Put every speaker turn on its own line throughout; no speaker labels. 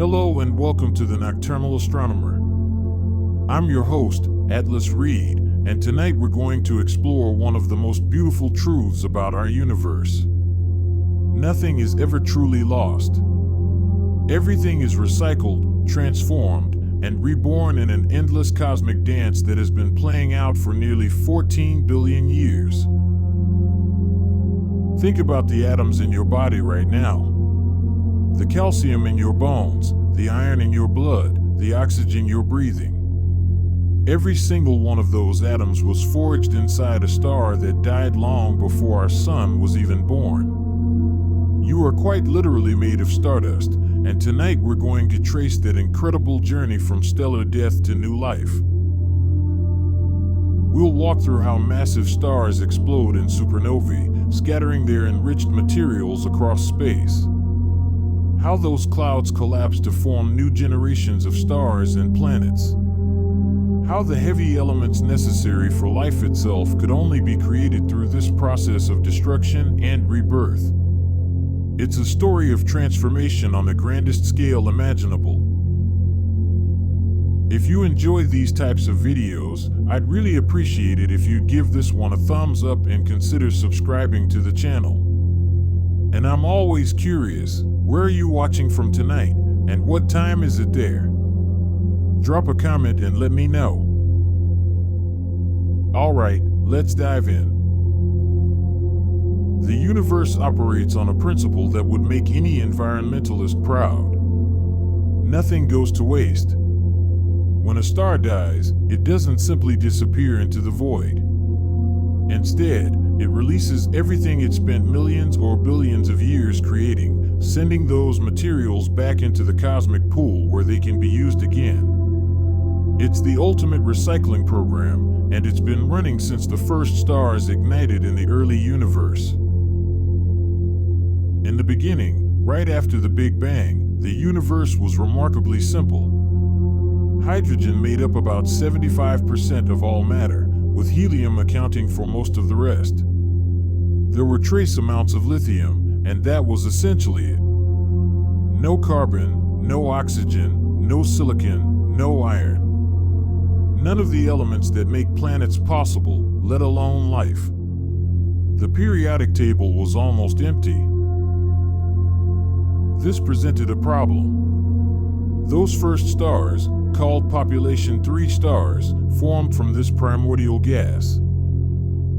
Hello and welcome to the Nocturnal Astronomer. I'm your host, Atlas Reed, and tonight we're going to explore one of the most beautiful truths about our universe. Nothing is ever truly lost. Everything is recycled, transformed, and reborn in an endless cosmic dance that has been playing out for nearly 14 billion years. Think about the atoms in your body right now. The calcium in your bones, the iron in your blood, the oxygen you're breathing. Every single one of those atoms was forged inside a star that died long before our sun was even born. You are quite literally made of stardust, and tonight we're going to trace that incredible journey from stellar death to new life. We'll walk through how massive stars explode in supernovae, scattering their enriched materials across space. How those clouds collapse to form new generations of stars and planets. How the heavy elements necessary for life itself could only be created through this process of destruction and rebirth. It's a story of transformation on the grandest scale imaginable. If you enjoy these types of videos, I'd really appreciate it if you'd give this one a thumbs up and consider subscribing to the channel. And I'm always curious, where are you watching from tonight, and what time is it there? Drop a comment and let me know. Alright, let's dive in. The universe operates on a principle that would make any environmentalist proud. Nothing goes to waste. When a star dies, it doesn't simply disappear into the void. Instead, it releases everything it spent millions or billions of years creating, sending those materials back into the cosmic pool where they can be used again. It's the ultimate recycling program, and it's been running since the first stars ignited in the early universe. In the beginning, right after the Big Bang, the universe was remarkably simple. Hydrogen made up about 75% of all matter, with helium accounting for most of the rest. There were trace amounts of lithium, and that was essentially it. No carbon, no oxygen, no silicon, no iron. None of the elements that make planets possible, let alone life. The periodic table was almost empty. This presented a problem. Those first stars, called population 3 stars, formed from this primordial gas.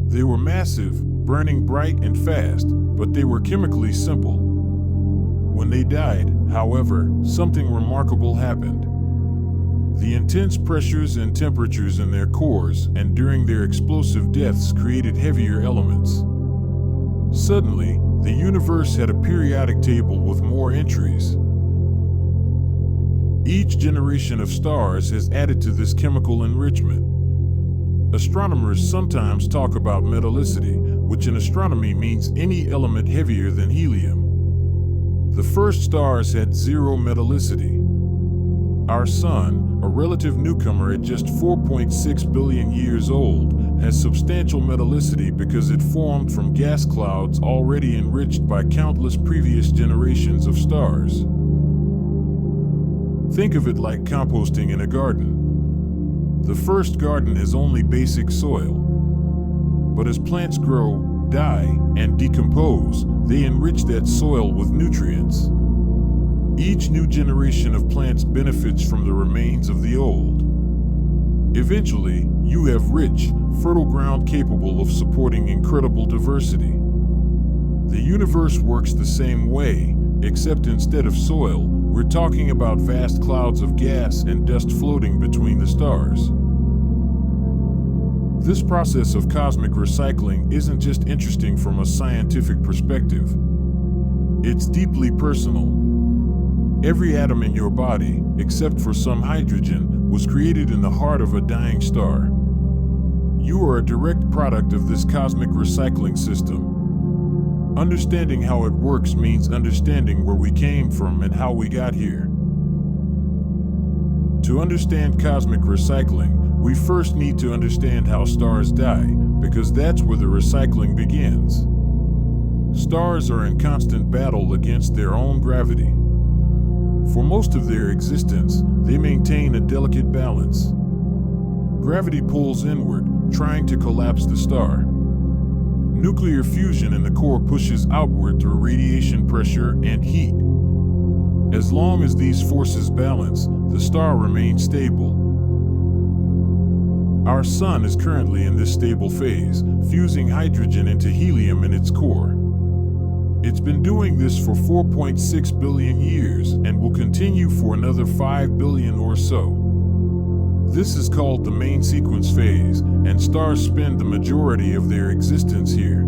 They were massive, burning bright and fast, but they were chemically simple. When they died, however, something remarkable happened. The intense pressures and temperatures in their cores and during their explosive deaths created heavier elements. Suddenly, the universe had a periodic table with more entries. Each generation of stars has added to this chemical enrichment. Astronomers sometimes talk about metallicity, which in astronomy means any element heavier than helium. The first stars had zero metallicity. Our Sun, a relative newcomer at just 4.6 billion years old, has substantial metallicity because it formed from gas clouds already enriched by countless previous generations of stars. Think of it like composting in a garden. The first garden has only basic soil. But as plants grow, die, and decompose, they enrich that soil with nutrients. Each new generation of plants benefits from the remains of the old. Eventually, you have rich, fertile ground capable of supporting incredible diversity. The universe works the same way, except instead of soil, we're talking about vast clouds of gas and dust floating between the stars. This process of cosmic recycling isn't just interesting from a scientific perspective. It's deeply personal. Every atom in your body, except for some hydrogen, was created in the heart of a dying star. You are a direct product of this cosmic recycling system. Understanding how it works means understanding where we came from and how we got here. To understand cosmic recycling, we first need to understand how stars die, because that's where the recycling begins. Stars are in constant battle against their own gravity. For most of their existence, they maintain a delicate balance. Gravity pulls inward, trying to collapse the star. Nuclear fusion in the core pushes outward through radiation pressure and heat. As long as these forces balance, the star remains stable. Our Sun is currently in this stable phase, fusing hydrogen into helium in its core. It's been doing this for 4.6 billion years and will continue for another 5 billion or so. This is called the main sequence phase, and stars spend the majority of their existence here.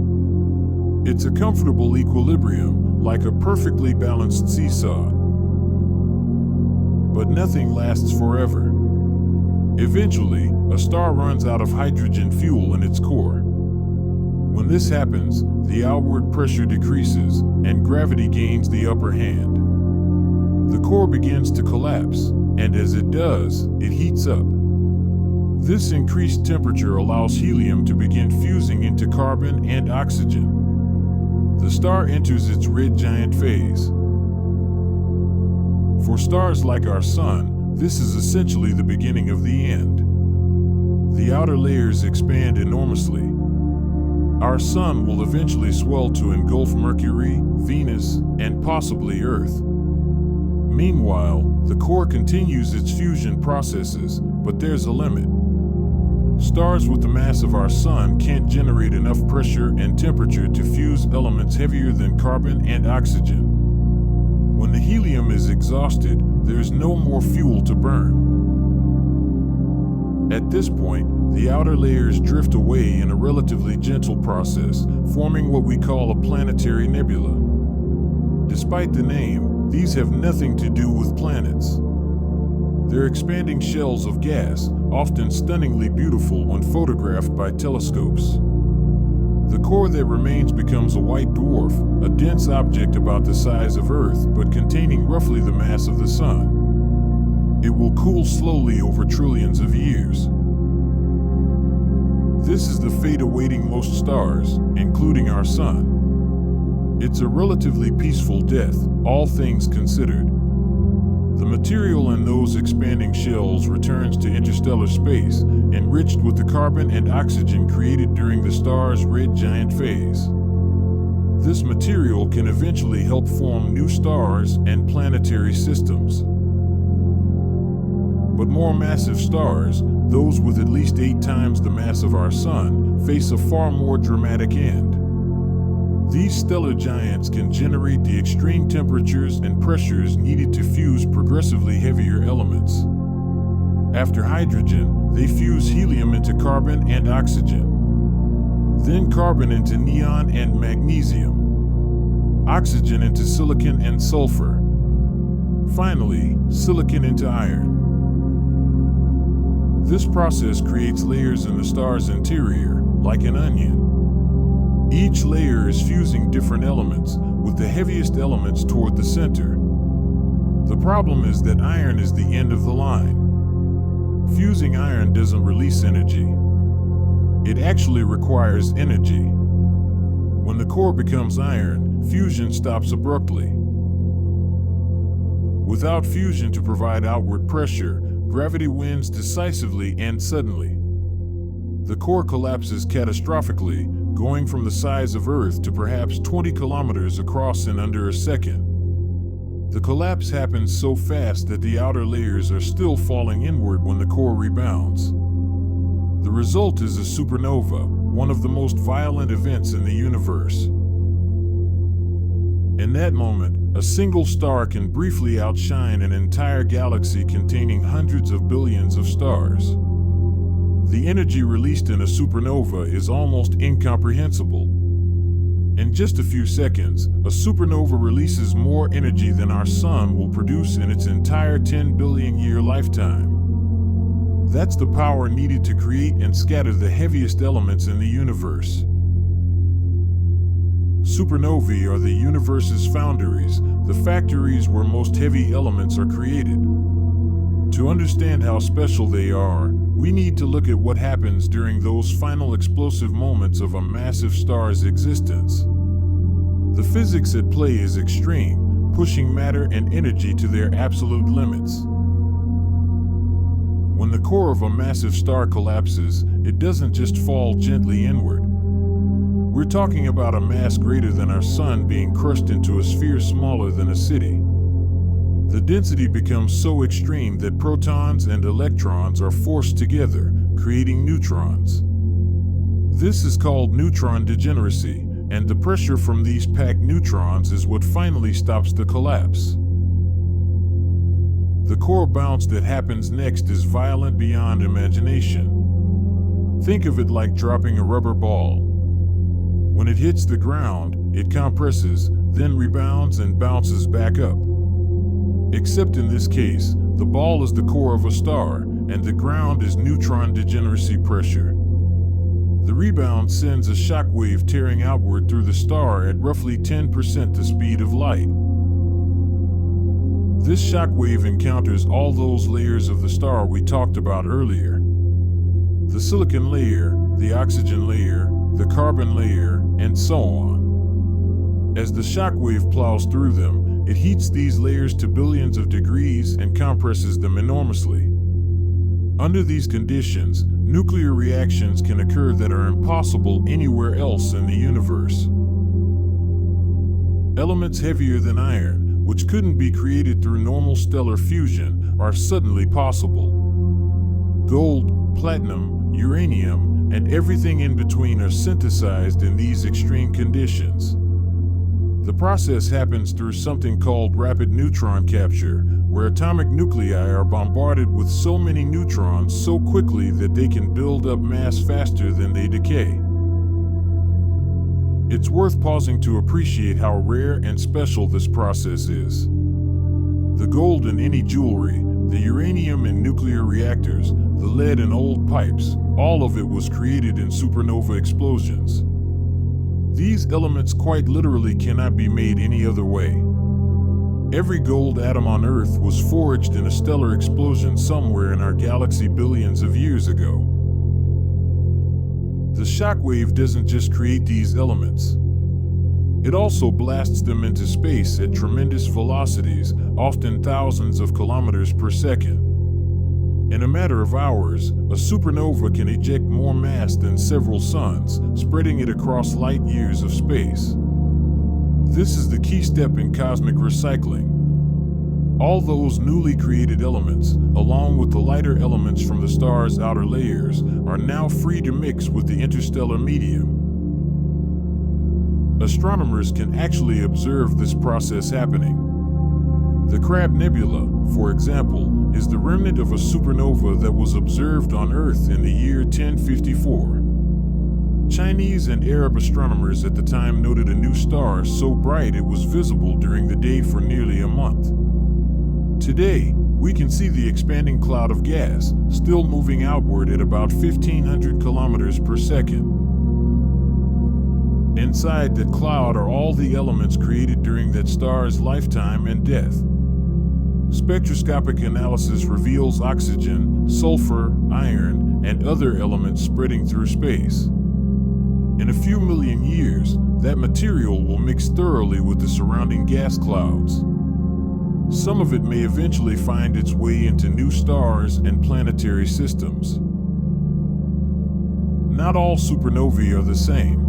It's a comfortable equilibrium, like a perfectly balanced seesaw. But nothing lasts forever. Eventually, a star runs out of hydrogen fuel in its core. When this happens, the outward pressure decreases and gravity gains the upper hand. The core begins to collapse, and as it does, it heats up. This increased temperature allows helium to begin fusing into carbon and oxygen. The star enters its red giant phase. For stars like our Sun, this is essentially the beginning of the end. The outer layers expand enormously. Our Sun will eventually swell to engulf Mercury, Venus, and possibly Earth. Meanwhile, the core continues its fusion processes, but there's a limit. Stars with the mass of our Sun can't generate enough pressure and temperature to fuse elements heavier than carbon and oxygen. When the helium is exhausted, there's no more fuel to burn. At this point, the outer layers drift away in a relatively gentle process, forming what we call a planetary nebula. Despite the name, these have nothing to do with planets. They're expanding shells of gas, often stunningly beautiful when photographed by telescopes. The core that remains becomes a white dwarf, a dense object about the size of Earth but containing roughly the mass of the Sun. It will cool slowly over trillions of years. This is the fate awaiting most stars, including our Sun. It's a relatively peaceful death, all things considered. The material in those expanding shells returns to interstellar space, enriched with the carbon and oxygen created during the star's red giant phase. This material can eventually help form new stars and planetary systems. But more massive stars, those with at least 8 times the mass of our Sun, face a far more dramatic end. These stellar giants can generate the extreme temperatures and pressures needed to fuse progressively heavier elements. After hydrogen, they fuse helium into carbon and oxygen. Then carbon into neon and magnesium. Oxygen into silicon and sulfur. Finally, silicon into iron. This process creates layers in the star's interior, like an onion. Each layer is fusing different elements, with the heaviest elements toward the center. The problem is that iron is the end of the line. Fusing iron doesn't release energy. It actually requires energy. When the core becomes iron, fusion stops abruptly. Without fusion to provide outward pressure, gravity wins decisively and suddenly. The core collapses catastrophically, going from the size of Earth to perhaps 20 kilometers across in under a second. The collapse happens so fast that the outer layers are still falling inward when the core rebounds. The result is a supernova, one of the most violent events in the universe. In that moment, a single star can briefly outshine an entire galaxy containing hundreds of billions of stars. The energy released in a supernova is almost incomprehensible. In just a few seconds, a supernova releases more energy than our Sun will produce in its entire 10 billion year lifetime. That's the power needed to create and scatter the heaviest elements in the universe. Supernovae are the universe's foundries, the factories where most heavy elements are created. To understand how special they are, we need to look at what happens during those final explosive moments of a massive star's existence. The physics at play is extreme, pushing matter and energy to their absolute limits. When the core of a massive star collapses, it doesn't just fall gently inward. We're talking about a mass greater than our sun being crushed into a sphere smaller than a city. The density becomes so extreme that protons and electrons are forced together, creating neutrons. This is called neutron degeneracy, and the pressure from these packed neutrons is what finally stops the collapse. The core bounce that happens next is violent beyond imagination. Think of it like dropping a rubber ball. When it hits the ground, it compresses, then rebounds and bounces back up. Except in this case, the ball is the core of a star, and the ground is neutron degeneracy pressure. The rebound sends a shock wave tearing outward through the star at roughly 10% the speed of light. This shock wave encounters all those layers of the star we talked about earlier. The silicon layer, the oxygen layer, the carbon layer, and so on. As the shock wave plows through them, it heats these layers to billions of degrees and compresses them enormously. Under these conditions, nuclear reactions can occur that are impossible anywhere else in the universe. Elements heavier than iron, which couldn't be created through normal stellar fusion, are suddenly possible. Gold, platinum, uranium, and everything in between are synthesized in these extreme conditions. The process happens through something called rapid neutron capture, where atomic nuclei are bombarded with so many neutrons so quickly that they can build up mass faster than they decay. It's worth pausing to appreciate how rare and special this process is. The gold in any jewelry, the uranium in nuclear reactors, the lead in old pipes, all of it was created in supernova explosions. These elements quite literally cannot be made any other way. Every gold atom on Earth was forged in a stellar explosion somewhere in our galaxy billions of years ago. The shock wave doesn't just create these elements. It also blasts them into space at tremendous velocities, often thousands of kilometers per second. In a matter of hours, a supernova can eject more mass than several suns, spreading it across light years of space. This is the key step in cosmic recycling. All those newly created elements, along with the lighter elements from the star's outer layers, are now free to mix with the interstellar medium. Astronomers can actually observe this process happening. The Crab Nebula, for example, is the remnant of a supernova that was observed on Earth in the year 1054. Chinese and Arab astronomers at the time noted a new star so bright it was visible during the day for nearly a month. Today, we can see the expanding cloud of gas, still moving outward at about 1,500 kilometers per second. Inside that cloud are all the elements created during that star's lifetime and death. Spectroscopic analysis reveals oxygen, sulfur, iron, and other elements spreading through space. In a few million years, that material will mix thoroughly with the surrounding gas clouds. Some of it may eventually find its way into new stars and planetary systems. Not all supernovae are the same.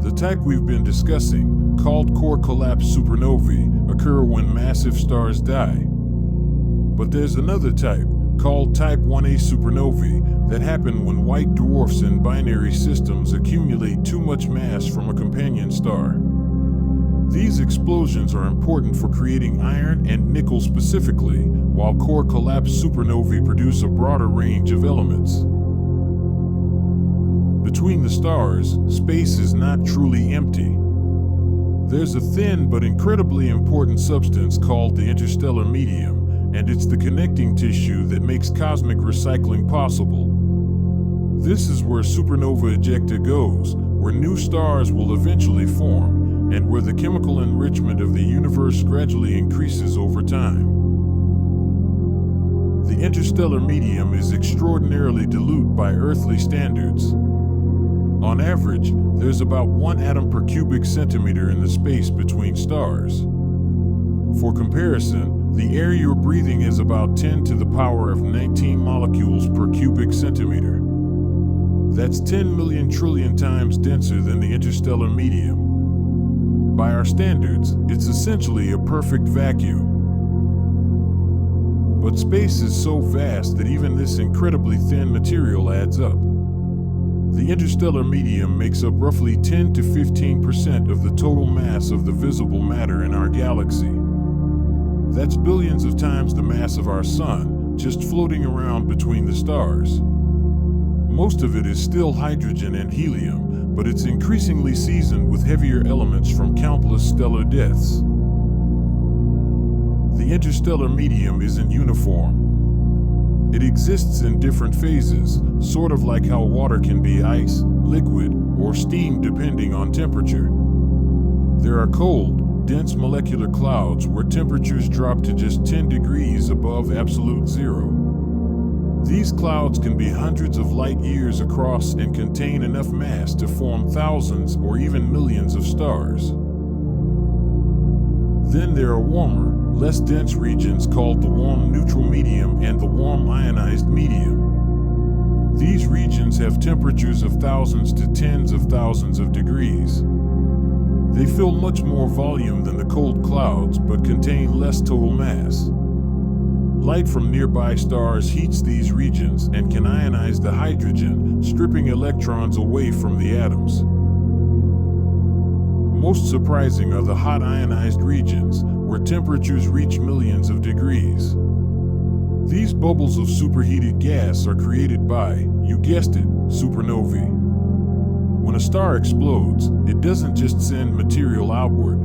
The type we've been discussing, called core collapse supernovae, occur when massive stars die. But there's another type, called Type 1a supernovae, that happen when white dwarfs in binary systems accumulate too much mass from a companion star. These explosions are important for creating iron and nickel specifically, while core collapse supernovae produce a broader range of elements. Between the stars, space is not truly empty. There's a thin but incredibly important substance called the interstellar medium, and it's the connecting tissue that makes cosmic recycling possible. This is where supernova ejecta goes, where new stars will eventually form, and where the chemical enrichment of the universe gradually increases over time. The interstellar medium is extraordinarily dilute by earthly standards. On average, there's about 1 atom per cubic centimeter in the space between stars. For comparison, the air you're breathing is about 10 to the power of 19 molecules per cubic centimeter. That's 10 million trillion times denser than the interstellar medium. By our standards, it's essentially a perfect vacuum. But space is so vast that even this incredibly thin material adds up. The interstellar medium makes up roughly 10 to 15% of the total mass of the visible matter in our galaxy. That's billions of times the mass of our sun, just floating around between the stars. Most of it is still hydrogen and helium, but it's increasingly seasoned with heavier elements from countless stellar deaths. The interstellar medium isn't uniform. It exists in different phases, sort of like how water can be ice, liquid, or steam depending on temperature. There are cold, dense molecular clouds where temperatures drop to just 10 degrees above absolute zero. These clouds can be hundreds of light years across and contain enough mass to form thousands or even millions of stars. Then there are warmer, less dense regions called the warm neutral medium and the warm ionized medium. These regions have temperatures of thousands to tens of thousands of degrees. They fill much more volume than the cold clouds but contain less total mass. Light from nearby stars heats these regions and can ionize the hydrogen, stripping electrons away from the atoms. Most surprising are the hot ionized regions, where temperatures reach millions of degrees. These bubbles of superheated gas are created by, you guessed it, supernovae. When a star explodes, it doesn't just send material outward.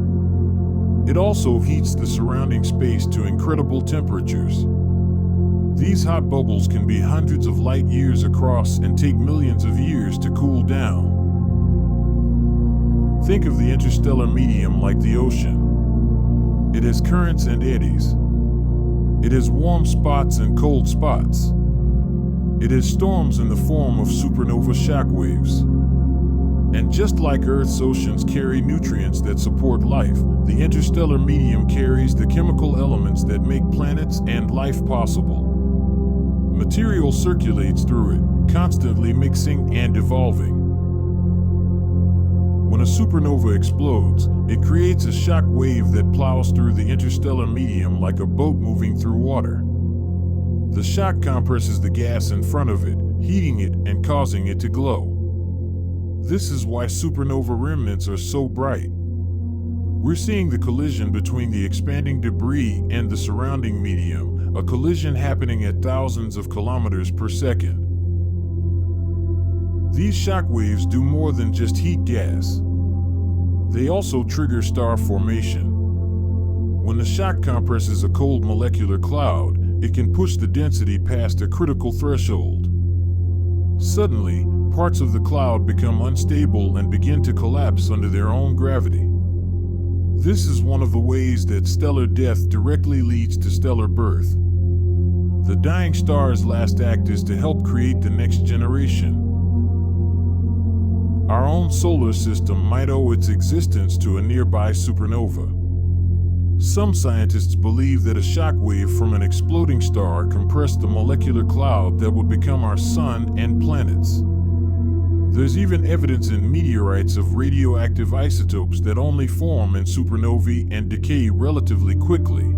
It also heats the surrounding space to incredible temperatures. These hot bubbles can be hundreds of light years across and take millions of years to cool down. Think of the interstellar medium like the ocean. It has currents and eddies. It has warm spots and cold spots. It has storms in the form of supernova shockwaves. And just like Earth's oceans carry nutrients that support life, the interstellar medium carries the chemical elements that make planets and life possible. Material circulates through it, constantly mixing and evolving. When a supernova explodes, it creates a shock wave that plows through the interstellar medium like a boat moving through water. The shock compresses the gas in front of it, heating it and causing it to glow. This is why supernova remnants are so bright. We're seeing the collision between the expanding debris and the surrounding medium, a collision happening at thousands of kilometers per second. These shock waves do more than just heat gas. They also trigger star formation. When the shock compresses a cold molecular cloud, it can push the density past a critical threshold. Suddenly, parts of the cloud become unstable and begin to collapse under their own gravity. This is one of the ways that stellar death directly leads to stellar birth. The dying star's last act is to help create the next generation. Our own solar system might owe its existence to a nearby supernova. Some scientists believe that a shock wave from an exploding star compressed the molecular cloud that would become our sun and planets. There's even evidence in meteorites of radioactive isotopes that only form in supernovae and decay relatively quickly.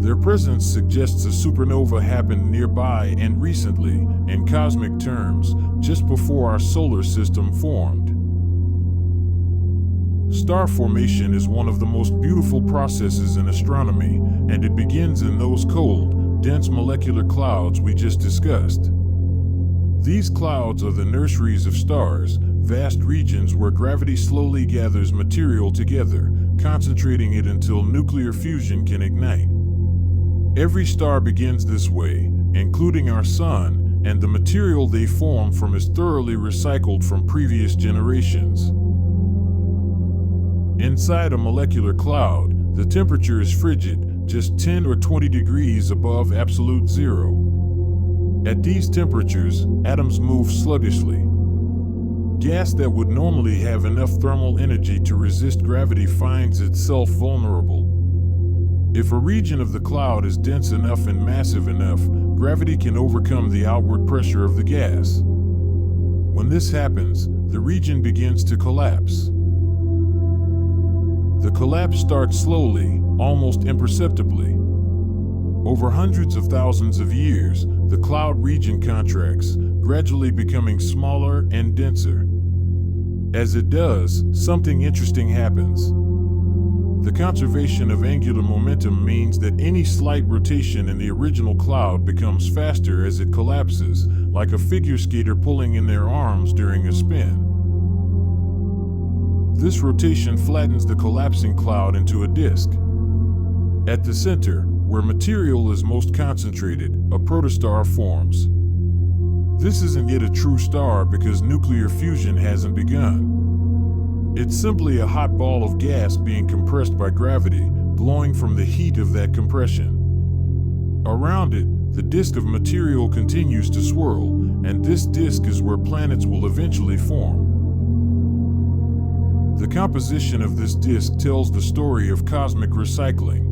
Their presence suggests a supernova happened nearby and recently, in cosmic terms, just before our solar system formed. Star formation is one of the most beautiful processes in astronomy, and it begins in those cold, dense molecular clouds we just discussed. These clouds are the nurseries of stars, vast regions where gravity slowly gathers material together, concentrating it until nuclear fusion can ignite. Every star begins this way, including our sun, and the material they form from is thoroughly recycled from previous generations. Inside a molecular cloud, the temperature is frigid, just 10 or 20 degrees above absolute zero. At these temperatures, atoms move sluggishly. Gas that would normally have enough thermal energy to resist gravity finds itself vulnerable. If a region of the cloud is dense enough and massive enough, gravity can overcome the outward pressure of the gas. When this happens, the region begins to collapse. The collapse starts slowly, almost imperceptibly. Over hundreds of thousands of years, the cloud region contracts, gradually becoming smaller and denser. As it does, something interesting happens. The conservation of angular momentum means that any slight rotation in the original cloud becomes faster as it collapses, like a figure skater pulling in their arms during a spin. This rotation flattens the collapsing cloud into a disk. At the center, where material is most concentrated, a protostar forms. This isn't yet a true star because nuclear fusion hasn't begun. It's simply a hot ball of gas being compressed by gravity, glowing from the heat of that compression. Around it, the disk of material continues to swirl, and this disk is where planets will eventually form. The composition of this disk tells the story of cosmic recycling.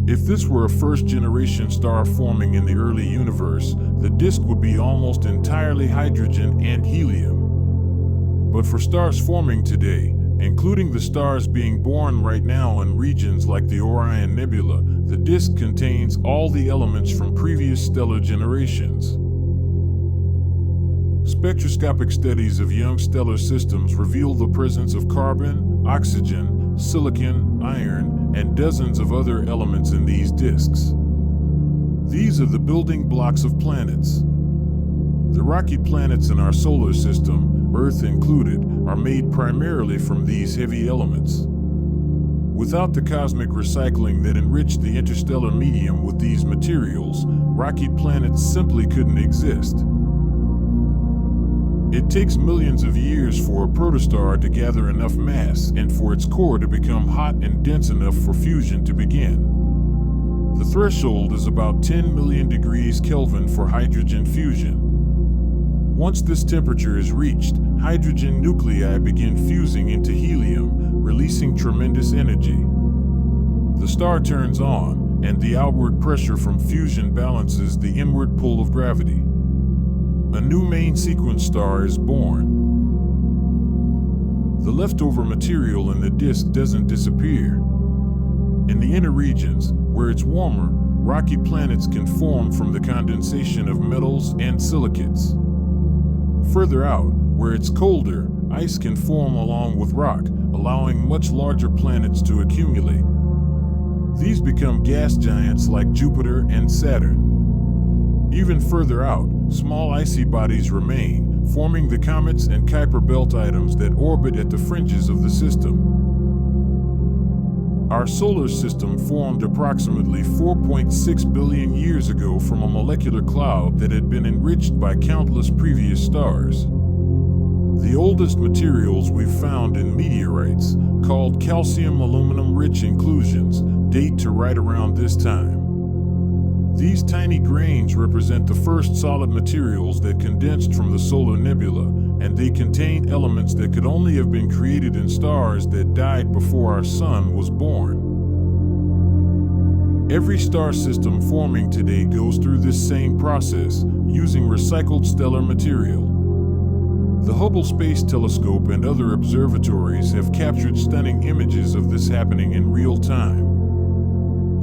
If this were a first-generation star forming in the early universe, the disk would be almost entirely hydrogen and helium. But for stars forming today, including the stars being born right now in regions like the Orion Nebula, the disk contains all the elements from previous stellar generations. Spectroscopic studies of young stellar systems reveal the presence of carbon, oxygen, silicon, iron, and dozens of other elements in these disks. These are the building blocks of planets. The rocky planets in our solar system, Earth included, are made primarily from these heavy elements. Without the cosmic recycling that enriched the interstellar medium with these materials, rocky planets simply couldn't exist. It takes millions of years for a protostar to gather enough mass and for its core to become hot and dense enough for fusion to begin. The threshold is about 10 million degrees Kelvin for hydrogen fusion. Once this temperature is reached, hydrogen nuclei begin fusing into helium, releasing tremendous energy. The star turns on, and the outward pressure from fusion balances the inward pull of gravity. A new main sequence star is born. The leftover material in the disk doesn't disappear. In the inner regions, where it's warmer, rocky planets can form from the condensation of metals and silicates. Further out, where it's colder, ice can form along with rock, allowing much larger planets to accumulate. These become gas giants like Jupiter and Saturn. Even further out, small icy bodies remain, forming the comets and Kuiper belt items that orbit at the fringes of the system. Our solar system formed approximately 4.6 billion years ago from a molecular cloud that had been enriched by countless previous stars. The oldest materials we've found in meteorites, called calcium-aluminum-rich inclusions, date to right around this time. These tiny grains represent the first solid materials that condensed from the solar nebula, and they contain elements that could only have been created in stars that died before our sun was born. Every star system forming today goes through this same process, using recycled stellar material. The Hubble Space Telescope and other observatories have captured stunning images of this happening in real time.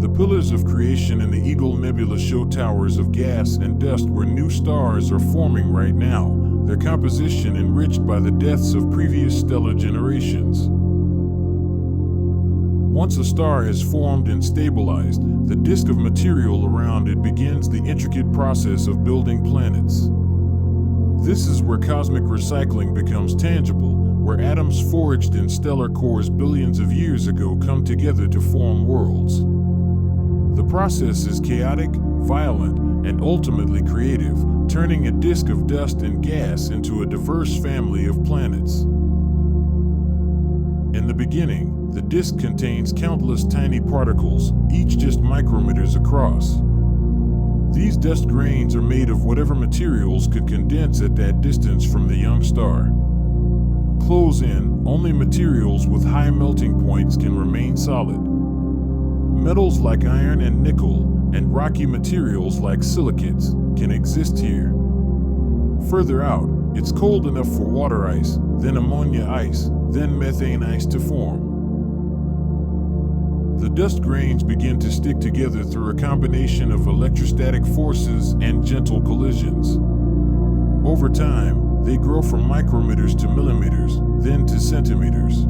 The pillars of creation in the Eagle Nebula show towers of gas and dust where new stars are forming right now, their composition enriched by the deaths of previous stellar generations. Once a star has formed and stabilized, the disk of material around it begins the intricate process of building planets. This is where cosmic recycling becomes tangible, where atoms forged in stellar cores billions of years ago come together to form worlds. The process is chaotic, violent, and ultimately creative, turning a disk of dust and gas into a diverse family of planets. In the beginning, the disk contains countless tiny particles, each just micrometers across. These dust grains are made of whatever materials could condense at that distance from the young star. Close in, only materials with high melting points can remain solid. Metals like iron and nickel, and rocky materials like silicates can exist here. Further out, it's cold enough for water ice, then ammonia ice, then methane ice to form. The dust grains begin to stick together through a combination of electrostatic forces and gentle collisions. Over time, they grow from micrometers to millimeters, then to centimeters.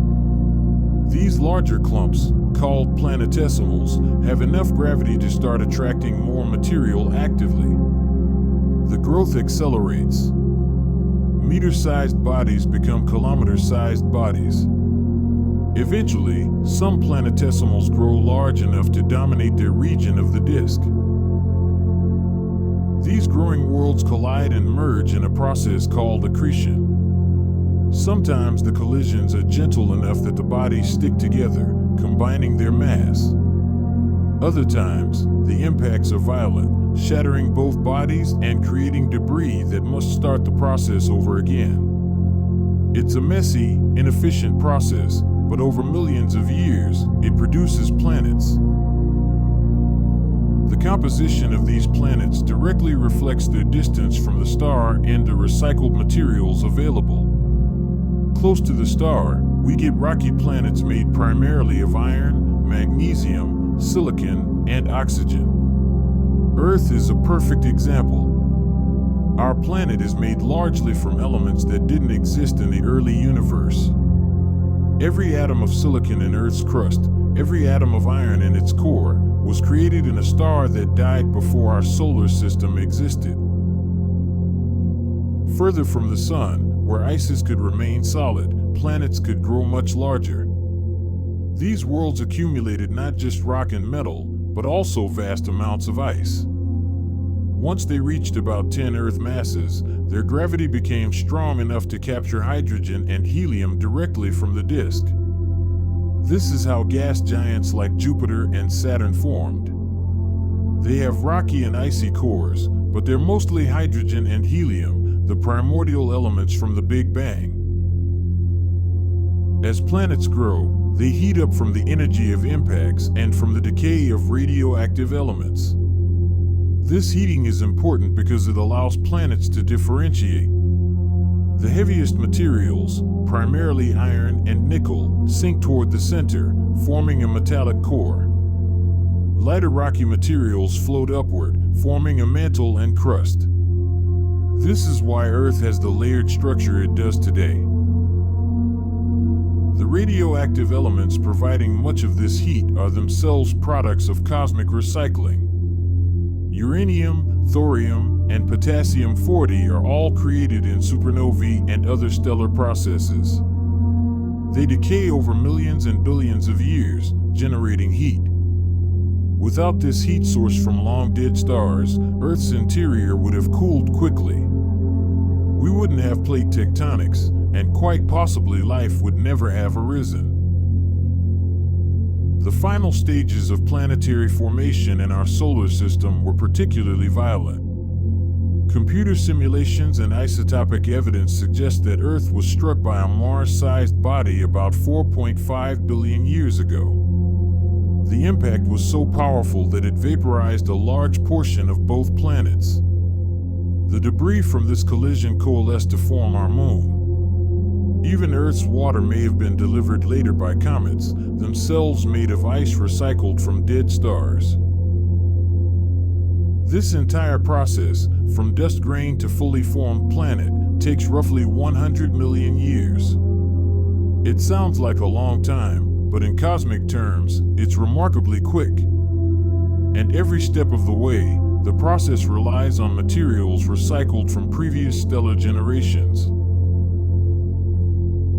These larger clumps, called planetesimals, have enough gravity to start attracting more material actively. The growth accelerates. Meter-sized bodies become kilometer-sized bodies. Eventually, some planetesimals grow large enough to dominate their region of the disk. These growing worlds collide and merge in a process called accretion. Sometimes the collisions are gentle enough that the bodies stick together, combining their mass. Other times, the impacts are violent, shattering both bodies and creating debris that must start the process over again. It's a messy, inefficient process, but over millions of years, it produces planets. The composition of these planets directly reflects their distance from the star and the recycled materials available. Close to the star, we get rocky planets made primarily of iron, magnesium, silicon, and oxygen. Earth is a perfect example. Our planet is made largely from elements that didn't exist in the early universe. Every atom of silicon in Earth's crust, every atom of iron in its core, was created in a star that died before our solar system existed. Further from the sun, where ices could remain solid, planets could grow much larger. These worlds accumulated not just rock and metal, but also vast amounts of ice. Once they reached about 10 Earth masses, their gravity became strong enough to capture hydrogen and helium directly from the disk. This is how gas giants like Jupiter and Saturn formed. They have rocky and icy cores, but they're mostly hydrogen and helium, the primordial elements from the Big Bang. As planets grow, they heat up from the energy of impacts and from the decay of radioactive elements. This heating is important because it allows planets to differentiate. The heaviest materials, primarily iron and nickel, sink toward the center, forming a metallic core. Lighter rocky materials float upward, forming a mantle and crust. This is why Earth has the layered structure it does today. The radioactive elements providing much of this heat are themselves products of cosmic recycling. Uranium, thorium, and potassium-40 are all created in supernovae and other stellar processes. They decay over millions and billions of years, generating heat. Without this heat source from long-dead stars, Earth's interior would have cooled quickly. We wouldn't have plate tectonics, and quite possibly life would never have arisen. The final stages of planetary formation in our solar system were particularly violent. Computer simulations and isotopic evidence suggest that Earth was struck by a Mars-sized body about 4.5 billion years ago. The impact was so powerful that it vaporized a large portion of both planets. The debris from this collision coalesced to form our moon. Even Earth's water may have been delivered later by comets, themselves made of ice recycled from dead stars. This entire process, from dust grain to fully formed planet, takes roughly 100 million years. It sounds like a long time, but in cosmic terms, it's remarkably quick. And every step of the way, the process relies on materials recycled from previous stellar generations.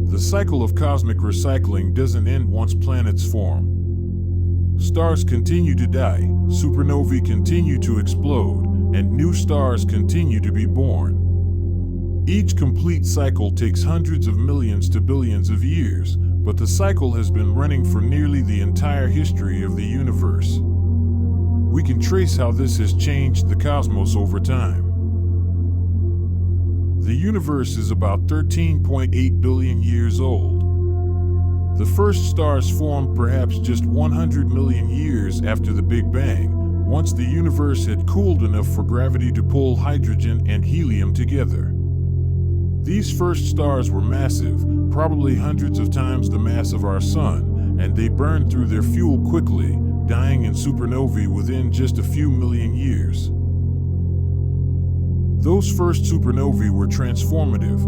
The cycle of cosmic recycling doesn't end once planets form. Stars continue to die, supernovae continue to explode, and new stars continue to be born. Each complete cycle takes hundreds of millions to billions of years, but the cycle has been running for nearly the entire history of the universe. We can trace how this has changed the cosmos over time. The universe is about 13.8 billion years old. The first stars formed perhaps just 100 million years after the Big Bang, once the universe had cooled enough for gravity to pull hydrogen and helium together. These first stars were massive, probably hundreds of times the mass of our Sun, and they burned through their fuel quickly, dying in supernovae within just a few million years. Those first supernovae were transformative.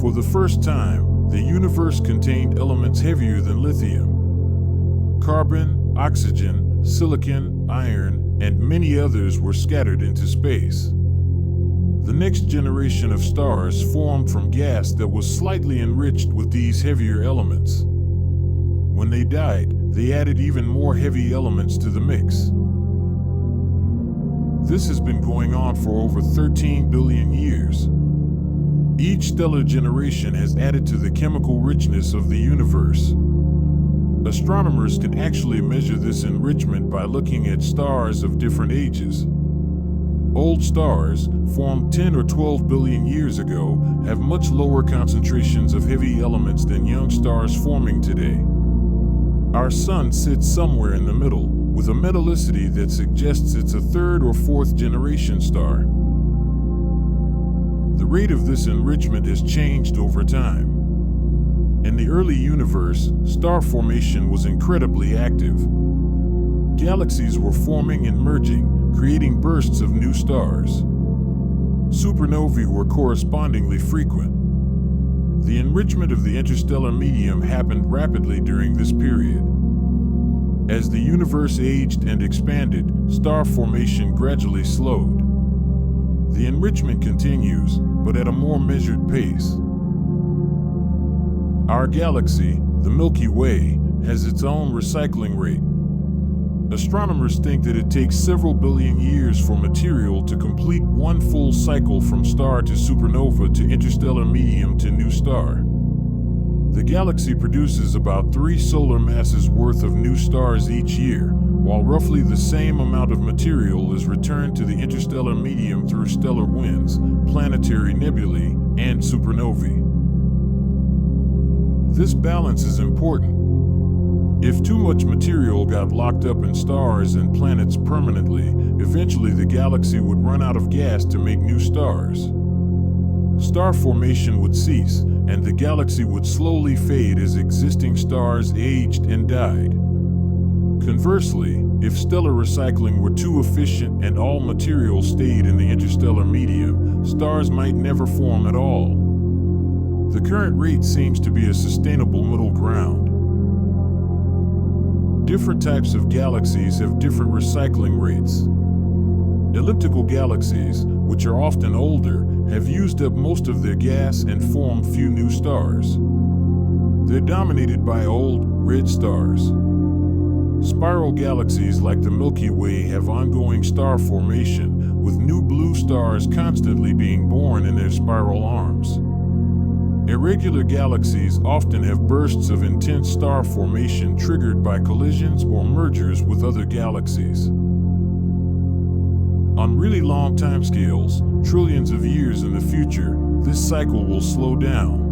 For the first time, the universe contained elements heavier than lithium. Carbon, oxygen, silicon, iron, and many others were scattered into space. The next generation of stars formed from gas that was slightly enriched with these heavier elements. When they died, they added even more heavy elements to the mix. This has been going on for over 13 billion years. Each stellar generation has added to the chemical richness of the universe. Astronomers can actually measure this enrichment by looking at stars of different ages. Old stars, formed 10 or 12 billion years ago, have much lower concentrations of heavy elements than young stars forming today. Our Sun sits somewhere in the middle, with a metallicity that suggests it's a third or fourth generation star. The rate of this enrichment has changed over time. In the early universe, star formation was incredibly active. Galaxies were forming and merging, creating bursts of new stars. Supernovae were correspondingly frequent. The enrichment of the interstellar medium happened rapidly during this period. As the universe aged and expanded, star formation gradually slowed. The enrichment continues, but at a more measured pace. Our galaxy, the Milky Way, has its own recycling rate. Astronomers think that it takes several billion years for material to complete one full cycle from star to supernova to interstellar medium to new star. The galaxy produces about 3 solar masses worth of new stars each year, while roughly the same amount of material is returned to the interstellar medium through stellar winds, planetary nebulae, and supernovae. This balance is important. If too much material got locked up in stars and planets permanently, eventually the galaxy would run out of gas to make new stars. Star formation would cease, and the galaxy would slowly fade as existing stars aged and died. Conversely, if stellar recycling were too efficient and all material stayed in the interstellar medium, stars might never form at all. The current rate seems to be a sustainable middle ground. Different types of galaxies have different recycling rates. Elliptical galaxies, which are often older, have used up most of their gas and formed few new stars. They're dominated by old, red stars. Spiral galaxies like the Milky Way have ongoing star formation, with new blue stars constantly being born in their spiral arms. Irregular galaxies often have bursts of intense star formation triggered by collisions or mergers with other galaxies. On really long timescales, trillions of years in the future, this cycle will slow down.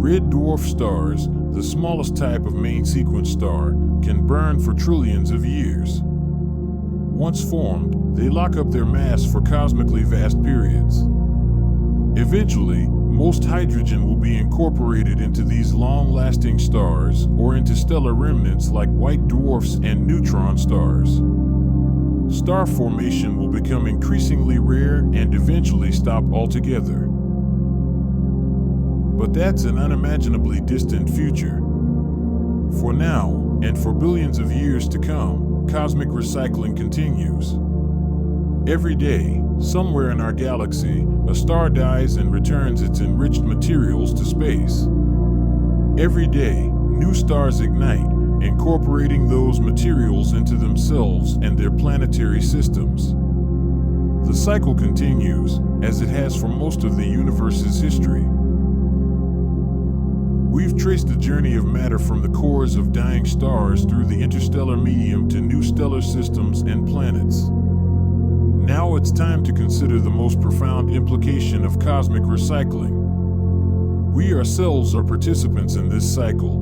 Red dwarf stars, the smallest type of main sequence star, can burn for trillions of years. Once formed, they lock up their mass for cosmically vast periods. Eventually, most hydrogen will be incorporated into these long-lasting stars or into stellar remnants like white dwarfs and neutron stars. Star formation will become increasingly rare and eventually stop altogether. But that's an unimaginably distant future. For now, and for billions of years to come, cosmic recycling continues. Every day, somewhere in our galaxy, a star dies and returns its enriched materials to space. Every day, new stars ignite, incorporating those materials into themselves and their planetary systems. The cycle continues, as it has for most of the universe's history. We've traced the journey of matter from the cores of dying stars through the interstellar medium to new stellar systems and planets. Now it's time to consider the most profound implication of cosmic recycling. We ourselves are participants in this cycle.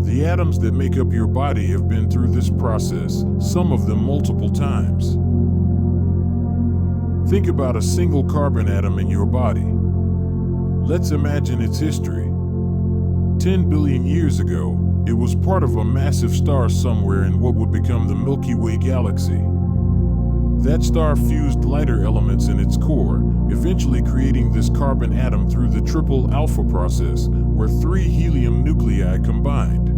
The atoms that make up your body have been through this process, some of them multiple times. Think about a single carbon atom in your body. Let's imagine its history. 10 billion years ago, it was part of a massive star somewhere in what would become the Milky Way galaxy. That star fused lighter elements in its core, eventually creating this carbon atom through the triple alpha process, where 3 helium nuclei combined.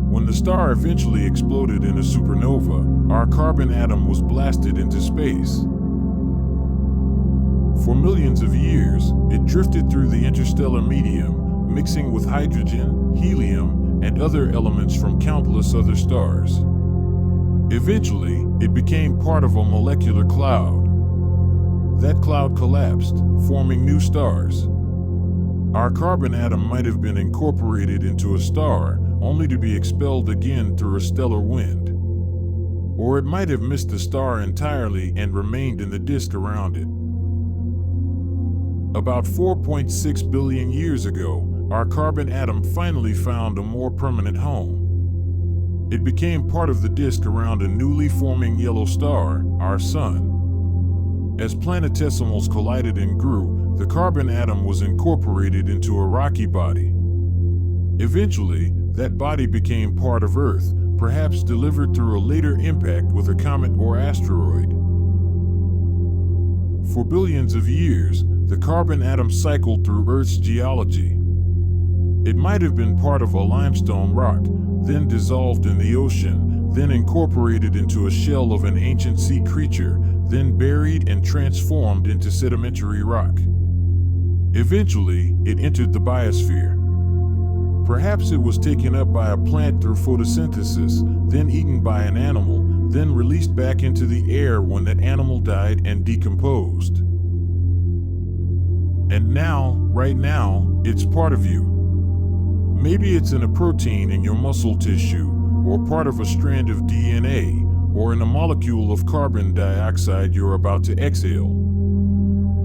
When the star eventually exploded in a supernova, our carbon atom was blasted into space. For millions of years, it drifted through the interstellar medium, mixing with hydrogen, helium, and other elements from countless other stars. Eventually, it became part of a molecular cloud. That cloud collapsed, forming new stars. Our carbon atom might have been incorporated into a star, only to be expelled again through a stellar wind. Or it might have missed the star entirely and remained in the disk around it. About 4.6 billion years ago, our carbon atom finally found a more permanent home. It became part of the disk around a newly forming yellow star, our Sun. As planetesimals collided and grew, the carbon atom was incorporated into a rocky body. Eventually, that body became part of Earth, perhaps delivered through a later impact with a comet or asteroid. For billions of years, the carbon atom cycled through Earth's geology. It might have been part of a limestone rock, then dissolved in the ocean, then incorporated into a shell of an ancient sea creature, then buried and transformed into sedimentary rock. Eventually, it entered the biosphere. Perhaps it was taken up by a plant through photosynthesis, then eaten by an animal, then released back into the air when that animal died and decomposed. And now, right now, it's part of you. Maybe it's in a protein in your muscle tissue, or part of a strand of DNA, or in a molecule of carbon dioxide you're about to exhale.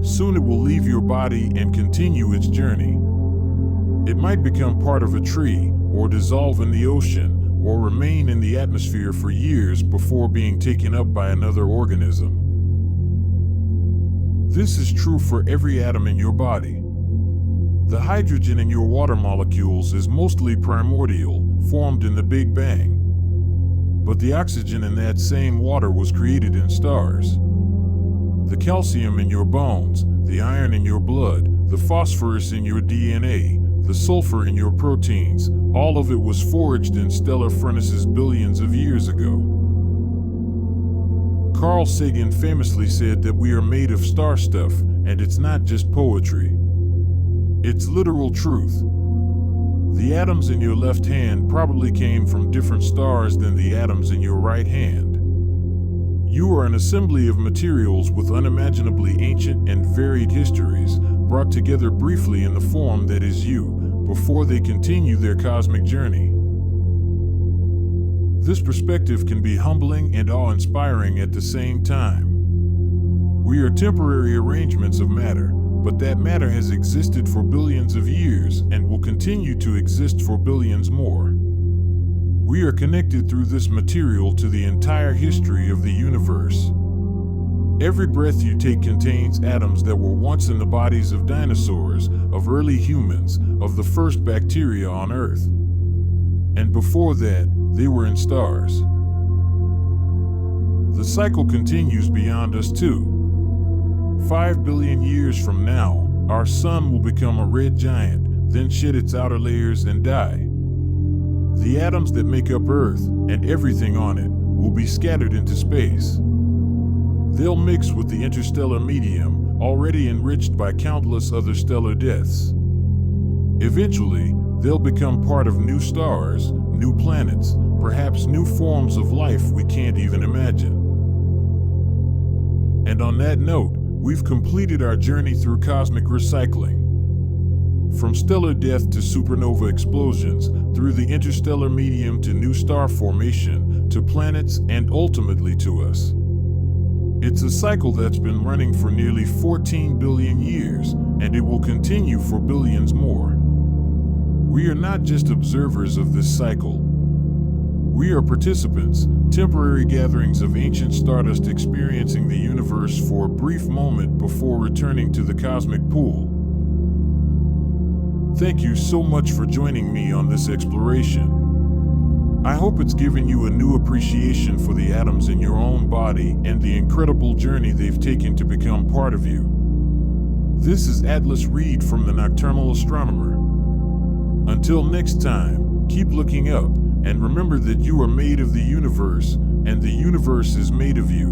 Soon it will leave your body and continue its journey. It might become part of a tree, or dissolve in the ocean, or remain in the atmosphere for years before being taken up by another organism. This is true for every atom in your body. The hydrogen in your water molecules is mostly primordial, formed in the Big Bang. But the oxygen in that same water was created in stars. The calcium in your bones, the iron in your blood, the phosphorus in your DNA, the sulfur in your proteins, all of it was forged in stellar furnaces billions of years ago. Carl Sagan famously said that we are made of star stuff, and it's not just poetry. It's literal truth. The atoms in your left hand probably came from different stars than the atoms in your right hand. You are an assembly of materials with unimaginably ancient and varied histories, brought together briefly in the form that is you, before they continue their cosmic journey. This perspective can be humbling and awe-inspiring at the same time. We are temporary arrangements of matter, but that matter has existed for billions of years and will continue to exist for billions more. We are connected through this material to the entire history of the universe. Every breath you take contains atoms that were once in the bodies of dinosaurs, of early humans, of the first bacteria on Earth. And before that, they were in stars. The cycle continues beyond us too. 5 billion years from now, our sun will become a red giant, then shed its outer layers and die. The atoms that make up Earth, and everything on it, will be scattered into space. They'll mix with the interstellar medium, already enriched by countless other stellar deaths. Eventually, they'll become part of new stars, new planets, perhaps new forms of life we can't even imagine. And on that note, we've completed our journey through cosmic recycling. From stellar death to supernova explosions, through the interstellar medium to new star formation, to planets, and ultimately to us. It's a cycle that's been running for nearly 14 billion years, and it will continue for billions more. We are not just observers of this cycle. We are participants, temporary gatherings of ancient stardust experiencing the universe for a brief moment before returning to the cosmic pool. Thank you so much for joining me on this exploration. I hope it's given you a new appreciation for the atoms in your own body and the incredible journey they've taken to become part of you. This is Atlas Reed from the Nocturnal Astronomer. Until next time, keep looking up, and remember that you are made of the universe, and the universe is made of you.